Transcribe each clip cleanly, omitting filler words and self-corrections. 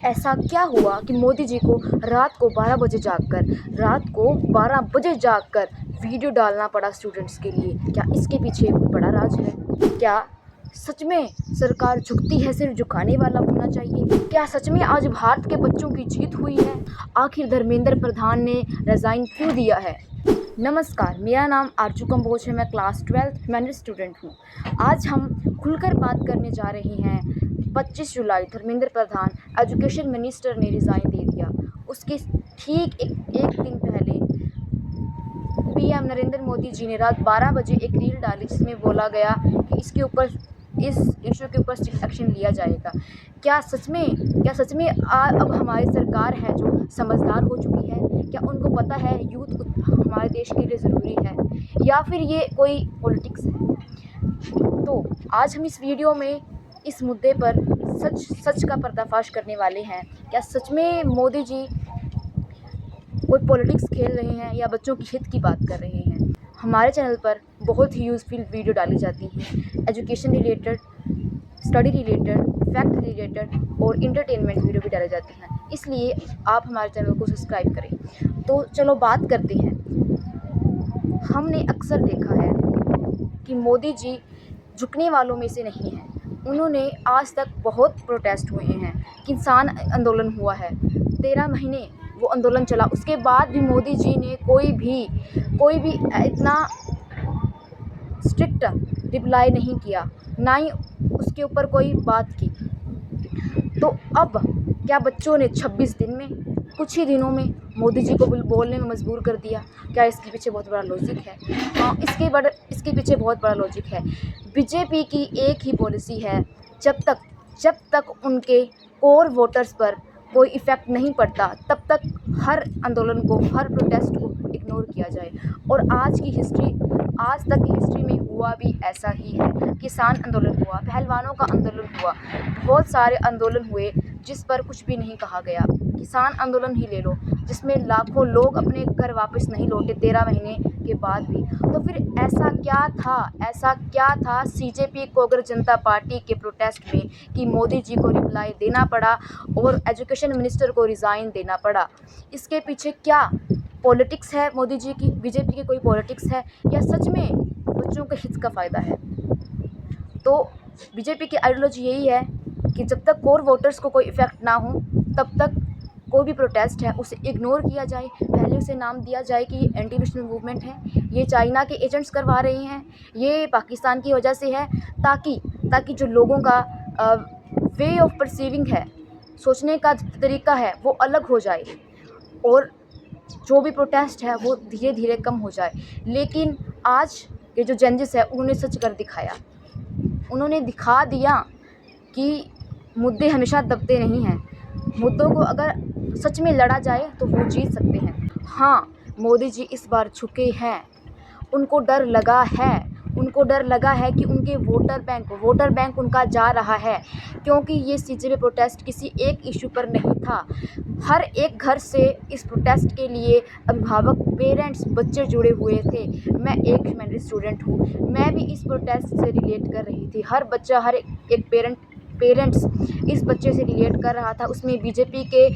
ऐसा क्या हुआ कि मोदी जी को रात को 12 बजे जागकर वीडियो डालना पड़ा स्टूडेंट्स के लिए? क्या इसके पीछे कोई बड़ा राज है? क्या सच में सरकार झुकती है सिर्फ झुकाने वाला होना चाहिए? क्या सच में आज भारत के बच्चों की जीत हुई है? आखिर धर्मेंद्र प्रधान ने रिज़ाइन क्यों दिया है? नमस्कार, मेरा नाम आरजू कंबोज है। मैं क्लास 12th ह्यूमैनिटीज़ स्टूडेंट हूँ। आज हम खुलकर बात करने जा रहे हैं 25 जुलाई धर्मेंद्र प्रधान एजुकेशन मिनिस्टर ने रिज़ाइन दे दिया। उसके ठीक एक दिन पहले पीएम नरेंद्र मोदी जी ने रात 12 बजे एक रील डाली जिसमें बोला गया कि इस इशू के ऊपर स्ट्रिक्ट एक्शन लिया जाएगा। क्या सच में अब हमारी सरकार है जो समझदार हो चुकी है? क्या उनको पता है यूथ हमारे देश के लिए ज़रूरी है, या फिर ये कोई पॉलिटिक्स है? तो आज हम इस वीडियो में इस मुद्दे पर सच का पर्दाफाश करने वाले हैं। क्या सच में मोदी जी कोई पॉलिटिक्स खेल रहे हैं या बच्चों की हित की बात कर रहे हैं? हमारे चैनल पर बहुत ही यूज़फुल वीडियो डाली जाती हैं, education related, study related, fact related और इंटरटेनमेंट वीडियो भी डाले जाते हैं, इसलिए आप हमारे चैनल को सब्सक्राइब करें। तो चलो बात करते हैं। हमने अक्सर देखा है कि मोदी जी झुकने वालों में से नहीं हैं। उन्होंने आज तक बहुत प्रोटेस्ट हुए हैं, किसान आंदोलन हुआ है, 13 महीने वो आंदोलन चला। उसके बाद भी मोदी जी ने कोई भी इतना स्ट्रिक्ट रिप्लाई नहीं किया, ना ही उसके ऊपर कोई बात की। तो अब क्या बच्चों ने 26 दिन में, कुछ ही दिनों में मोदी जी को बोलने में मजबूर कर दिया? क्या इसके पीछे बहुत बड़ा लॉजिक है? हाँ, इसके पीछे बहुत बड़ा लॉजिक है। बीजेपी की एक ही पॉलिसी है, जब तक उनके कोर वोटर्स पर कोई इफ़ेक्ट नहीं पड़ता तब तक हर आंदोलन को, हर प्रोटेस्ट को इग्नोर किया जाए। और आज तक की हिस्ट्री में हुआ भी ऐसा ही है। किसान आंदोलन हुआ, पहलवानों का आंदोलन हुआ, बहुत सारे आंदोलन हुए जिस पर कुछ भी नहीं कहा गया। किसान आंदोलन ही ले लो, जिसमें लाखों लोग अपने घर वापस नहीं लौटे 13 महीने के बाद भी। तो फिर ऐसा क्या था सीजेपी कांग्रेस जनता पार्टी के प्रोटेस्ट में कि मोदी जी को रिप्लाई देना पड़ा और एजुकेशन मिनिस्टर को रिज़ाइन देना पड़ा? इसके पीछे क्या पॉलिटिक्स है मोदी जी की, बीजेपी की कोई पॉलिटिक्स है, या सच में बच्चों के हित का फ़ायदा है? तो बीजेपी की आइडियोलॉजी यही है कि जब तक कोर वोटर्स को कोई इफ़ेक्ट ना हो तब तक कोई भी प्रोटेस्ट है उसे इग्नोर किया जाए। पहले उसे नाम दिया जाए कि ये एंटी नेशनल मूवमेंट है, ये चाइना के एजेंट्स करवा रहे हैं, ये पाकिस्तान की वजह से है, ताकि जो लोगों का वे ऑफ परसीविंग है, सोचने का तरीका है, वो अलग हो जाए और जो भी प्रोटेस्ट है वो धीरे धीरे कम हो जाए। लेकिन आज ये जो जजेस है उन्होंने सच कर दिखाया। उन्होंने दिखा दिया कि मुद्दे हमेशा दबते नहीं हैं। मुद्दों को अगर सच में लड़ा जाए तो वो जीत सकते हैं। हाँ, मोदी जी इस बार झुके हैं। उनको डर लगा है कि उनके वोटर बैंक उनका जा रहा है, क्योंकि ये सीजेपी प्रोटेस्ट किसी एक इशू पर नहीं था। हर एक घर से इस प्रोटेस्ट के लिए अभिभावक, पेरेंट्स, बच्चे जुड़े हुए थे। मैं एक ह्यूमैनिटीज़ स्टूडेंट हूँ, मैं भी इस प्रोटेस्ट से रिलेट कर रही थी। हर बच्चा, हर एक पेरेंट्स इस बच्चे से रिलेट कर रहा था। उसमें बीजेपी के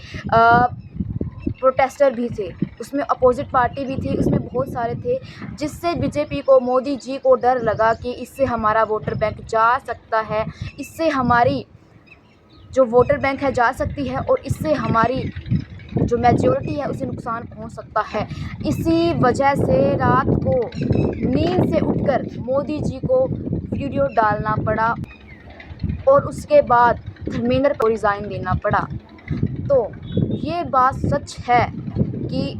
प्रोटेस्टर भी थे, उसमें अपोजिट पार्टी भी थी, उसमें बहुत सारे थे, जिससे बीजेपी को, मोदी जी को डर लगा कि इससे हमारा वोटर बैंक जा सकता है, इससे हमारी जो वोटर बैंक है जा सकती है और इससे हमारी जो मेजॉरिटी है उसे नुकसान पहुंच सकता है। इसी वजह से रात को नींद से उठकर मोदी जी को वीडियो डालना पड़ा और उसके बाद धर्मेंद्र को रिज़ाइन देना पड़ा। तो ये बात सच है कि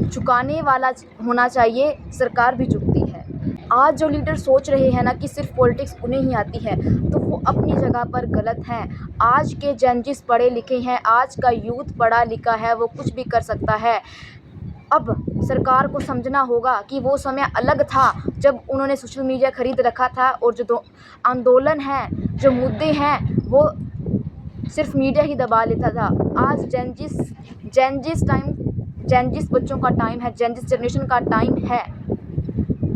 झुकाने वाला होना चाहिए, सरकार भी झुकती है। आज जो लीडर सोच रहे हैं ना कि सिर्फ पॉलिटिक्स उन्हें ही आती है, तो वो अपनी जगह पर गलत हैं। आज के जेनज़ीस पढ़े लिखे हैं, आज का यूथ पढ़ा लिखा है, वो कुछ भी कर सकता है। अब सरकार को समझना होगा कि वो समय अलग था जब उन्होंने सोशल मीडिया खरीद रखा था और जो आंदोलन हैं, जो मुद्दे हैं, वो सिर्फ मीडिया ही दबा लेता था। आज जेनज़ीस बच्चों का टाइम है, जेनज़ीस जनरेशन का टाइम है,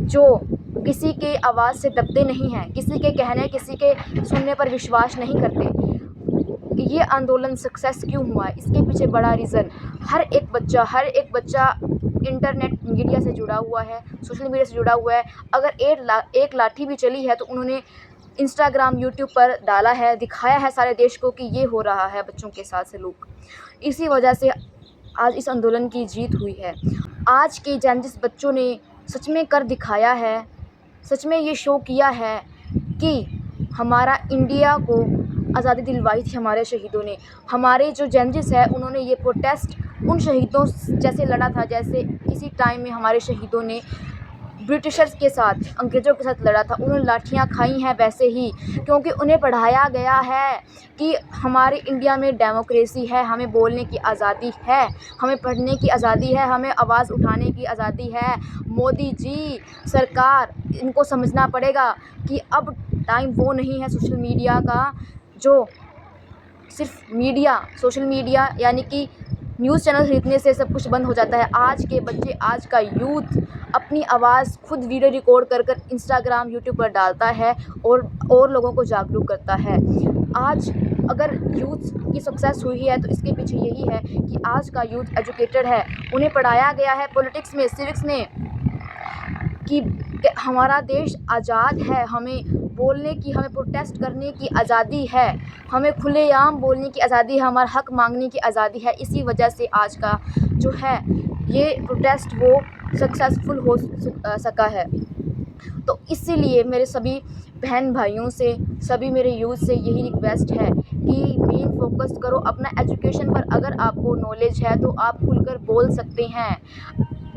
जो किसी के आवाज़ से दबते नहीं हैं, किसी के कहने, किसी के सुनने पर विश्वास नहीं करते। ये आंदोलन सक्सेस क्यों हुआ है, इसके पीछे बड़ा रीज़न हर एक बच्चा इंटरनेट मीडिया से जुड़ा हुआ है, सोशल मीडिया से जुड़ा हुआ है। अगर एक लाठी भी चली है तो उन्होंने इंस्टाग्राम, यूट्यूब पर डाला है, दिखाया है सारे देश को कि ये हो रहा है बच्चों के साथ सलूक। इसी वजह से आज इस आंदोलन की जीत हुई है। आज के जेनज़ी बच्चों ने सच में कर दिखाया है, सच में ये शो किया है कि हमारा इंडिया को आज़ादी दिलवाई थी हमारे शहीदों ने। हमारे जो जेनज़ी है उन्होंने ये प्रोटेस्ट उन शहीदों जैसे लड़ा था जैसे किसी टाइम में हमारे शहीदों ने ब्रिटिशर्स के साथ, अंग्रेज़ों के साथ लड़ा था। उन्होंने लाठियाँ खाई हैं वैसे ही, क्योंकि उन्हें पढ़ाया गया है कि हमारे इंडिया में डेमोक्रेसी है, हमें बोलने की आज़ादी है, हमें पढ़ने की आज़ादी है, हमें आवाज़ उठाने की आज़ादी है। मोदी जी सरकार, इनको समझना पड़ेगा कि अब टाइम वो नहीं है सोशल मीडिया का, जो सिर्फ मीडिया, सोशल मीडिया यानी कि न्यूज़ चैनल खरीदने से सब कुछ बंद हो जाता है। आज के बच्चे, आज का यूथ अपनी आवाज़ खुद वीडियो रिकॉर्ड कर इंस्टाग्राम, यूट्यूब पर डालता है और लोगों को जागरूक करता है। आज अगर यूथ की सक्सेस हुई है तो इसके पीछे यही है कि आज का यूथ एजुकेटेड है, उन्हें पढ़ाया गया है पॉलिटिक्स में, सिविक्स में कि हमारा देश आज़ाद है, हमें बोलने की, हमें प्रोटेस्ट करने की आज़ादी है, हमें खुलेआम बोलने की आज़ादी है, हमारा हक़ मांगने की आज़ादी है। इसी वजह से आज का जो है ये प्रोटेस्ट वो सक्सेसफुल हो सका है। तो इसीलिए मेरे सभी बहन भाइयों से, सभी मेरे यूथ से यही रिक्वेस्ट है कि मेन फोकस करो अपना एजुकेशन पर। अगर आपको नॉलेज है तो आप खुलकर बोल सकते हैं।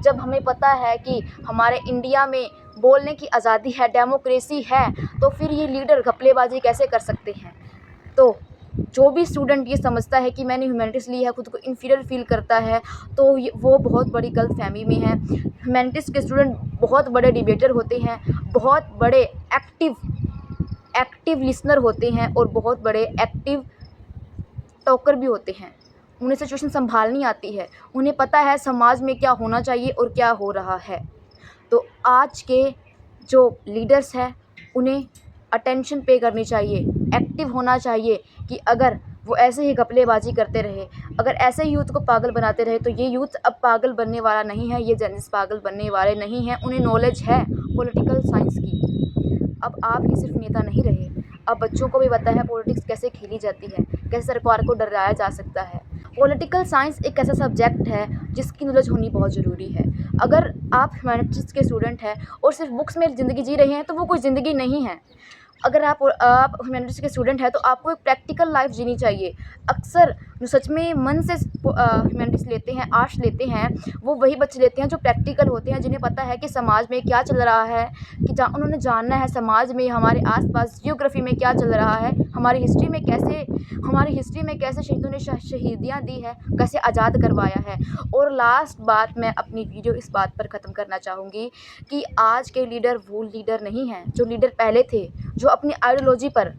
जब हमें पता है कि हमारे इंडिया में बोलने की आज़ादी है, डेमोक्रेसी है, तो फिर ये लीडर घपलेबाजी कैसे कर सकते हैं। तो जो भी स्टूडेंट ये समझता है कि मैंने ह्यूमैनिटीज़ ली है, खुद को इन्फीरियर फील करता है, तो वो बहुत बड़ी गलतफहमी में है। ह्यूमैनिटीज़ के स्टूडेंट बहुत बड़े डिबेटर होते हैं, बहुत बड़े एक्टिव लिसनर होते हैं और बहुत बड़े एक्टिव टॉकर भी होते हैं। उन्हें सिचुएशन संभालनी आती है, उन्हें पता है समाज में क्या होना चाहिए और क्या हो रहा है। तो आज के जो लीडर्स हैं उन्हें अटेंशन पे करनी चाहिए, एक्टिव होना चाहिए कि अगर वो ऐसे ही घपलेबाजी करते रहे, अगर ऐसे ही यूथ को पागल बनाते रहे, तो ये यूथ अब पागल बनने वाला नहीं है, ये जेनज़ी पागल बनने वाले नहीं हैं। उन्हें नॉलेज है पॉलिटिकल साइंस की। अब आप ही सिर्फ नेता नहीं रहे, अब बच्चों को भी पता है पॉलिटिक्स कैसे खेली जाती है, कैसे सरकार को डराया जा सकता है। पॉलिटिकल साइंस एक ऐसा सब्जेक्ट है जिसकी नॉलेज होनी बहुत ज़रूरी है। अगर आप ह्यूमैनिटीज़ के स्टूडेंट हैं और सिर्फ बुक्स में ज़िंदगी जी रहे हैं तो वो कोई ज़िंदगी नहीं है। अगर आप ह्यूमैनिटीज़ के स्टूडेंट हैं तो आपको एक प्रैक्टिकल लाइफ जीनी चाहिए। अक्सर जो सच में मन से ह्यूमैनिटीज़ लेते हैं, आर्ट्स लेते हैं, वो वही बच्चे लेते हैं जो प्रैक्टिकल होते हैं, जिन्हें पता है कि समाज में क्या चल रहा है, कि उन्होंने जानना है समाज में, हमारे आसपास जियोग्राफी में क्या चल रहा है, हमारी हिस्ट्री में कैसे शहीदों ने शहीदियाँ दी है, कैसे आज़ाद करवाया है। और लास्ट बात, मैं अपनी वीडियो इस बात पर ख़त्म करना चाहूँगी कि आज के लीडर वो लीडर नहीं हैं जो लीडर पहले थे, जो अपनी आइडियोलॉजी पर,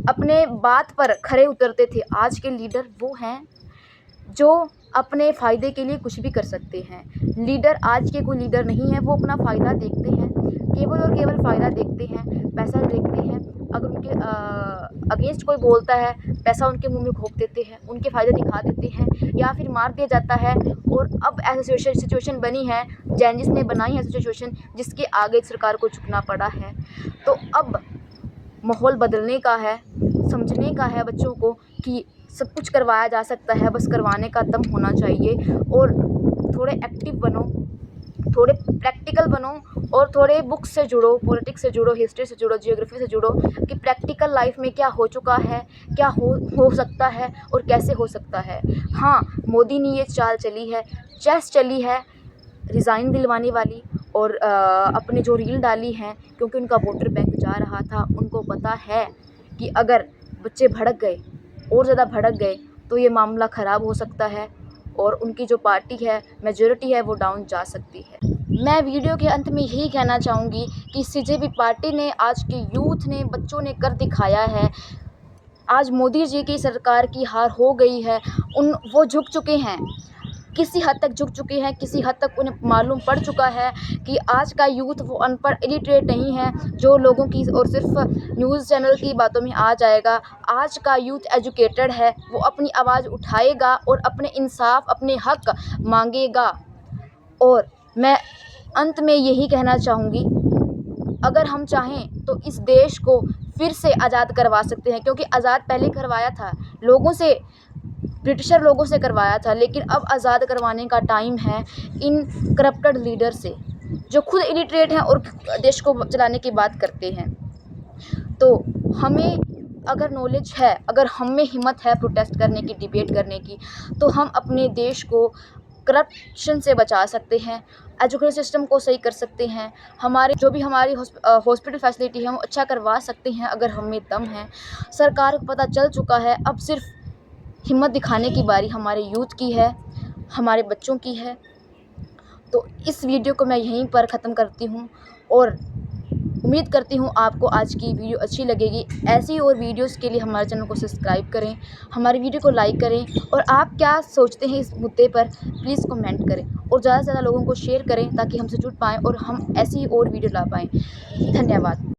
अपने बात पर खरे उतरते थे। आज के लीडर वो हैं जो अपने फ़ायदे के लिए कुछ भी कर सकते हैं। लीडर आज के कोई लीडर नहीं है, वो अपना फ़ायदा देखते हैं, केवल और केवल फ़ायदा देखते हैं, पैसा देखते हैं। अगर उनके अगेंस्ट कोई बोलता है, पैसा उनके मुंह में घोंप देते हैं, उनके फ़ायदे दिखा देते हैं या फिर मार दिया जाता है। और अब ऐसी सिचुएशन बनी है, जेनज़ी ने बनाई है सिचुएशन, जिसके आगे सरकार को झुकना पड़ा है। तो अब माहौल बदलने का है, समझने का है बच्चों को कि सब कुछ करवाया जा सकता है, बस करवाने का दम होना चाहिए। और थोड़े एक्टिव बनो, थोड़े प्रैक्टिकल बनो और थोड़े बुक्स से जुड़ो, पॉलिटिक्स से जुड़ो, हिस्ट्री से जुड़ो, जियोग्राफी से जुड़ो कि प्रैक्टिकल लाइफ में क्या हो चुका है, क्या हो सकता है और कैसे हो सकता है। हाँ, मोदी ने ये चाल चली है, चेस चली है रिज़ाइन दिलवाने वाली, और अपने जो रील डाली हैं, क्योंकि उनका वोटर बैंक जा रहा था। उनको पता है कि अगर बच्चे भड़क गए और ज़्यादा भड़क गए तो ये मामला ख़राब हो सकता है और उनकी जो पार्टी है, मेजॉरिटी है, वो डाउन जा सकती है। मैं वीडियो के अंत में यही कहना चाहूँगी कि सीजेपी पार्टी ने, आज के यूथ ने, बच्चों ने कर दिखाया है। आज मोदी जी की सरकार की हार हो गई है, वो झुक चुके हैं। किसी हद तक झुक चुके हैं, किसी हद तक उन्हें मालूम पड़ चुका है कि आज का यूथ वो अनपढ़ इलिटरेट नहीं है जो लोगों की और सिर्फ न्यूज़ चैनल की बातों में आ जाएगा। आज का यूथ एजुकेटेड है, वो अपनी आवाज़ उठाएगा और अपने इंसाफ, अपने हक मांगेगा। और मैं अंत में यही कहना चाहूँगी, अगर हम चाहें तो इस देश को फिर से आज़ाद करवा सकते हैं, क्योंकि आज़ाद पहले करवाया था लोगों से, ब्रिटिशर लोगों से करवाया था, लेकिन अब आज़ाद करवाने का टाइम है इन करप्टेड लीडर से, जो खुद इलिटरेट हैं और देश को चलाने की बात करते हैं। तो हमें अगर नॉलेज है, अगर हम में हिम्मत है प्रोटेस्ट करने की, डिबेट करने की, तो हम अपने देश को करप्शन से बचा सकते हैं, एजुकेशन सिस्टम को सही कर सकते हैं, हमारे जो भी हमारी हॉस्पिटल फैसिलिटी है वो अच्छा करवा सकते हैं अगर हम में दम है। सरकार को पता चल चुका है, अब सिर्फ हिम्मत दिखाने की बारी हमारे यूथ की है, हमारे बच्चों की है। तो इस वीडियो को मैं यहीं पर ख़त्म करती हूँ और उम्मीद करती हूँ आपको आज की वीडियो अच्छी लगेगी। ऐसी और वीडियोस के लिए हमारे चैनल को सब्सक्राइब करें, हमारी वीडियो को लाइक करें, और आप क्या सोचते हैं इस मुद्दे पर प्लीज़ कमेंट करें, और ज़्यादा से ज़्यादा लोगों को शेयर करें ताकि हमसे जुड़ पाएँ और हम ऐसी और वीडियो ला पाएँ। धन्यवाद।